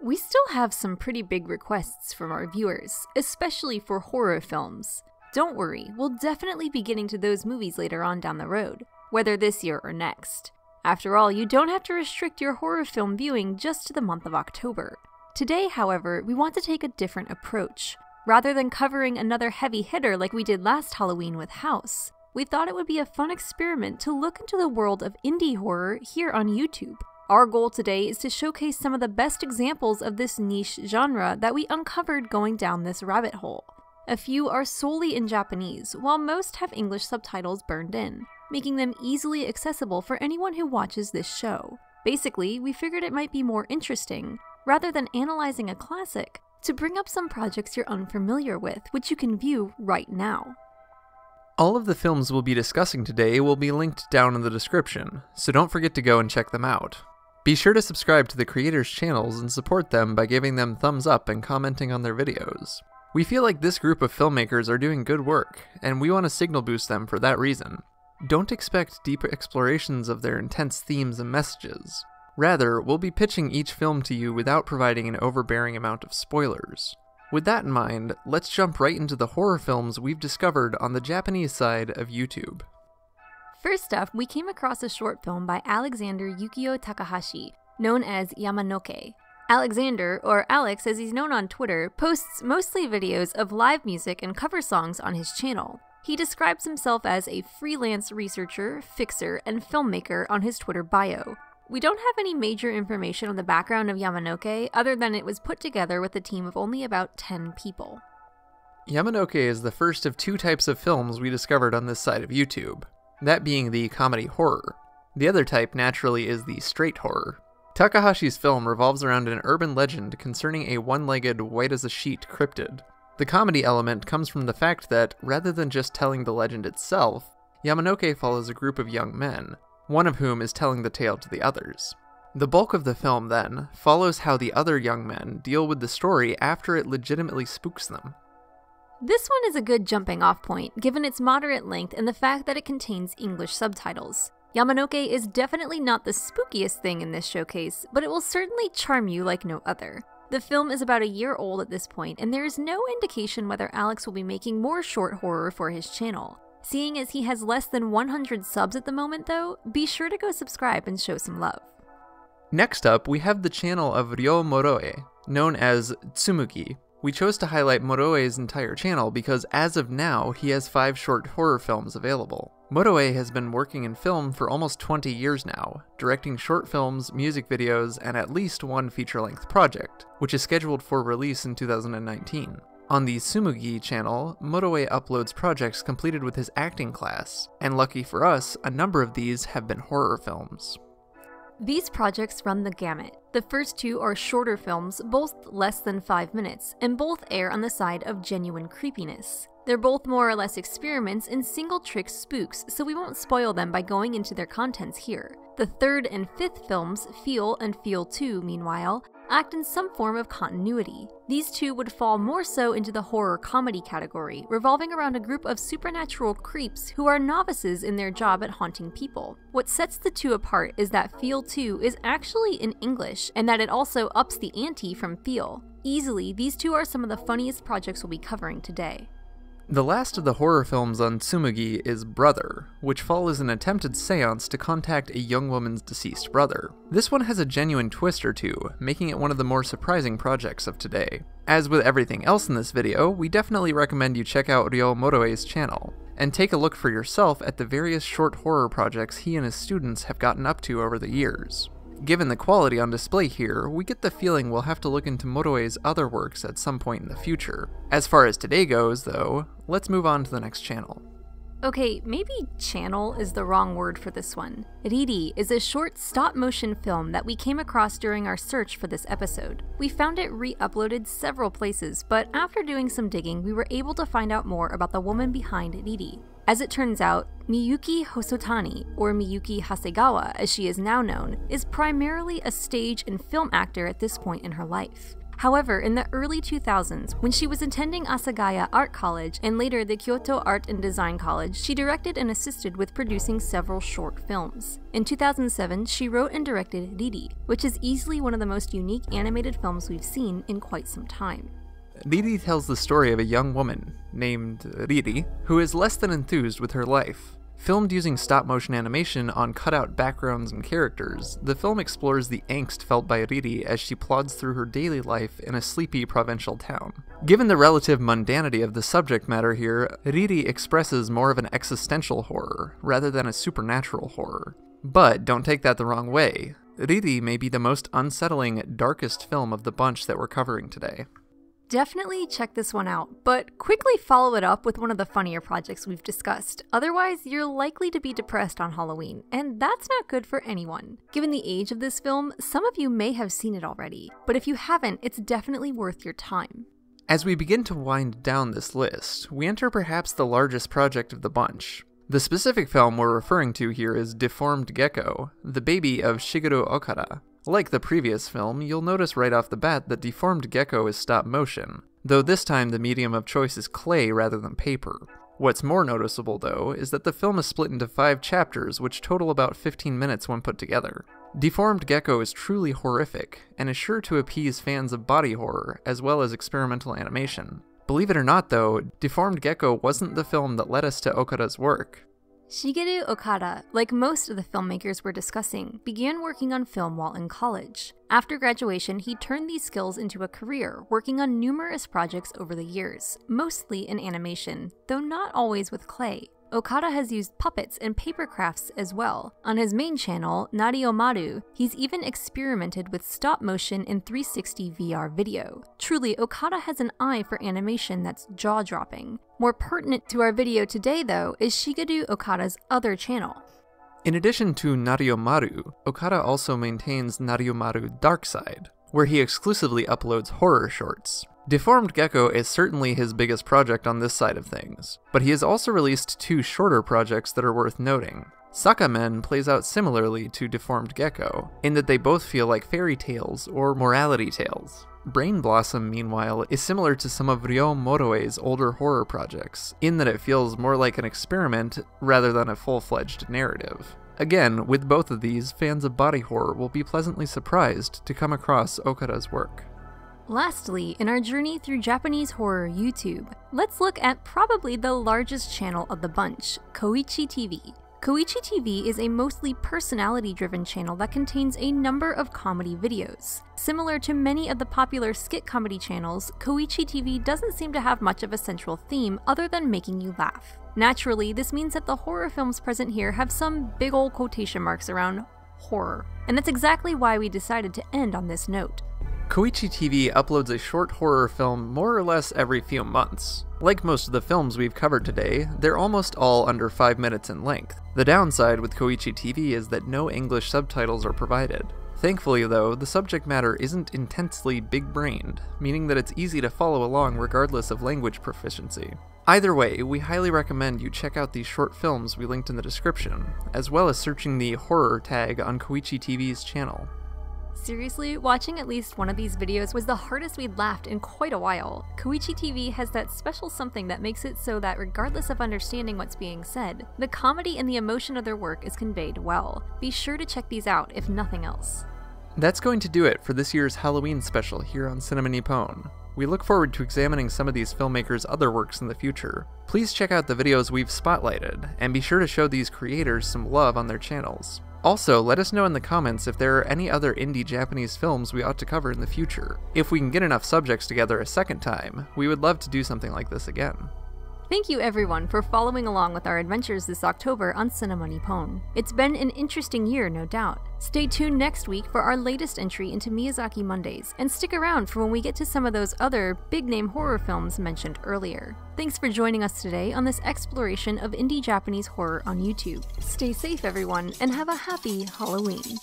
We still have some pretty big requests from our viewers, especially for horror films. Don't worry, we'll definitely be getting to those movies later on down the road, whether this year or next. After all, you don't have to restrict your horror film viewing just to the month of October. Today, however, we want to take a different approach. Rather than covering another heavy hitter like we did last Halloween with House, we thought it would be a fun experiment to look into the world of indie horror here on YouTube. Our goal today is to showcase some of the best examples of this niche genre that we uncovered going down this rabbit hole. A few are solely in Japanese, while most have English subtitles burned in, making them easily accessible for anyone who watches this show. Basically, we figured it might be more interesting, rather than analyzing a classic, to bring up some projects you're unfamiliar with, which you can view right now. All of the films we'll be discussing today will be linked down in the description, so don't forget to go and check them out. Be sure to subscribe to the creators' channels and support them by giving them thumbs up and commenting on their videos. We feel like this group of filmmakers are doing good work, and we want to signal boost them for that reason. Don't expect deeper explorations of their intense themes and messages. Rather, we'll be pitching each film to you without providing an overbearing amount of spoilers. With that in mind, let's jump right into the horror films we've discovered on the Japanese side of YouTube. First up, we came across a short film by Alexandre Yukio Takahashi, known as Yamanoke. Alexander, or Alex as he's known on Twitter, posts mostly videos of live music and cover songs on his channel. He describes himself as a freelance researcher, fixer, and filmmaker on his Twitter bio. We don't have any major information on the background of Yamanoke other than it was put together with a team of only about 10 people. Yamanoke is the first of two types of films we discovered on this side of YouTube, that being the comedy horror. The other type, naturally, is the straight horror. Takahashi's film revolves around an urban legend concerning a one-legged, white-as-a-sheet cryptid. The comedy element comes from the fact that, rather than just telling the legend itself, Yamanoke follows a group of young men, one of whom is telling the tale to the others. The bulk of the film, then, follows how the other young men deal with the story after it legitimately spooks them. This one is a good jumping-off point, given its moderate length and the fact that it contains English subtitles. Yamanoke is definitely not the spookiest thing in this showcase, but it will certainly charm you like no other. The film is about a year old at this point, and there is no indication whether Alex will be making more short horror for his channel. Seeing as he has less than 100 subs at the moment though, be sure to go subscribe and show some love. Next up, we have the channel of Ryo Moroe, known as Tsumugi. We chose to highlight Moroe's entire channel because as of now, he has 5 short horror films available. Moroe has been working in film for almost 20 years now, directing short films, music videos, and at least one feature-length project, which is scheduled for release in 2019. On the Tsumugi channel, Moroe uploads projects completed with his acting class, and lucky for us, a number of these have been horror films. These projects run the gamut. The first 2 are shorter films, both less than 5 minutes, and both err on the side of genuine creepiness. They're both more or less experiments in single-trick spooks, so we won't spoil them by going into their contents here. The 3rd and 5th films, Feel and Feel 2, meanwhile, act in some form of continuity. These 2 would fall more so into the horror comedy category, revolving around a group of supernatural creeps who are novices in their job at haunting people. What sets the 2 apart is that Feel 2 is actually in English, and that it also ups the ante from Feel. Easily, these 2 are some of the funniest projects we'll be covering today. The last of the horror films on Tsumugi is Brother, which follows an attempted seance to contact a young woman's deceased brother. This one has a genuine twist or two, making it one of the more surprising projects of today. As with everything else in this video, we definitely recommend you check out Ryo Moroe's channel, and take a look for yourself at the various short horror projects he and his students have gotten up to over the years. Given the quality on display here, we get the feeling we'll have to look into Moroe's other works at some point in the future. As far as today goes, though, let's move on to the next channel. Okay, maybe channel is the wrong word for this one. RiRi is a short stop-motion film that we came across during our search for this episode. We found it re-uploaded several places, but after doing some digging, we were able to find out more about the woman behind RiRi. As it turns out, Miyuki Hosotani, or Miyuki Hasegawa as she is now known, is primarily a stage and film actor at this point in her life. However, in the early 2000s, when she was attending Asagaya Art College and later the Kyoto Art and Design College, she directed and assisted with producing several short films. In 2007, she wrote and directed RiRi, which is easily one of the most unique animated films we've seen in quite some time. RiRi tells the story of a young woman, named RiRi, who is less than enthused with her life. Filmed using stop-motion animation on cutout backgrounds and characters, the film explores the angst felt by RiRi as she plods through her daily life in a sleepy provincial town. Given the relative mundanity of the subject matter here, RiRi expresses more of an existential horror, rather than a supernatural horror. But don't take that the wrong way. RiRi may be the most unsettling, darkest film of the bunch that we're covering today. Definitely check this one out, but quickly follow it up with one of the funnier projects we've discussed. Otherwise, you're likely to be depressed on Halloween, and that's not good for anyone. Given the age of this film, some of you may have seen it already, but if you haven't, it's definitely worth your time. As we begin to wind down this list, we enter perhaps the largest project of the bunch. The specific film we're referring to here is Deformed Gecko, the baby of Shigeru Okada. Like the previous film, you'll notice right off the bat that Deformed Gecko is stop motion, though this time the medium of choice is clay rather than paper. What's more noticeable, though, is that the film is split into 5 chapters, which total about 15 minutes when put together. Deformed Gecko is truly horrific, and is sure to appease fans of body horror, as well as experimental animation. Believe it or not, though, Deformed Gecko wasn't the film that led us to Okada's work. Shigeru Okada, like most of the filmmakers we're discussing, began working on film while in college. After graduation, he turned these skills into a career, working on numerous projects over the years, mostly in animation, though not always with clay. Okada has used puppets and paper crafts as well. On his main channel, Nariomaru, he's even experimented with stop motion in 360 VR video. Truly, Okada has an eye for animation that's jaw-dropping. More pertinent to our video today, though, is Shigeru Okada's other channel. In addition to Nariomaru, Okada also maintains Nariomaru Dark Side, where he exclusively uploads horror shorts. Deformed Gecko is certainly his biggest project on this side of things, but he has also released 2 shorter projects that are worth noting. Saka Men plays out similarly to Deformed Gecko, in that they both feel like fairy tales or morality tales. Brain Blossom, meanwhile, is similar to some of Ryo Moroe's older horror projects, in that it feels more like an experiment rather than a full-fledged narrative. Again, with both of these, fans of body horror will be pleasantly surprised to come across Okada's work. Lastly, in our journey through Japanese horror YouTube, let's look at probably the largest channel of the bunch, kouichitv. kouichitv is a mostly personality-driven channel that contains a number of comedy videos. Similar to many of the popular skit comedy channels, kouichitv doesn't seem to have much of a central theme other than making you laugh. Naturally, this means that the horror films present here have some big ol' quotation marks around horror, and that's exactly why we decided to end on this note. kouichitv uploads a short horror film more or less every few months. Like most of the films we've covered today, they're almost all under 5 minutes in length. The downside with kouichitv is that no English subtitles are provided. Thankfully though, the subject matter isn't intensely big-brained, meaning that it's easy to follow along regardless of language proficiency. Either way, we highly recommend you check out these short films we linked in the description, as well as searching the horror tag on kouichitv's channel. Seriously, watching at least one of these videos was the hardest we'd laughed in quite a while. kouichitv has that special something that makes it so that regardless of understanding what's being said, the comedy and the emotion of their work is conveyed well. Be sure to check these out if nothing else. That's going to do it for this year's Halloween special here on Cinema Nippon. We look forward to examining some of these filmmakers' other works in the future. Please check out the videos we've spotlighted, and be sure to show these creators some love on their channels. Also, let us know in the comments if there are any other indie Japanese films we ought to cover in the future. If we can get enough subjects together a second time, we would love to do something like this again. Thank you everyone for following along with our adventures this October on Cinema Nippon. It's been an interesting year, no doubt. Stay tuned next week for our latest entry into Miyazaki Mondays, and stick around for when we get to some of those other big-name horror films mentioned earlier. Thanks for joining us today on this exploration of indie Japanese horror on YouTube. Stay safe everyone, and have a happy Halloween!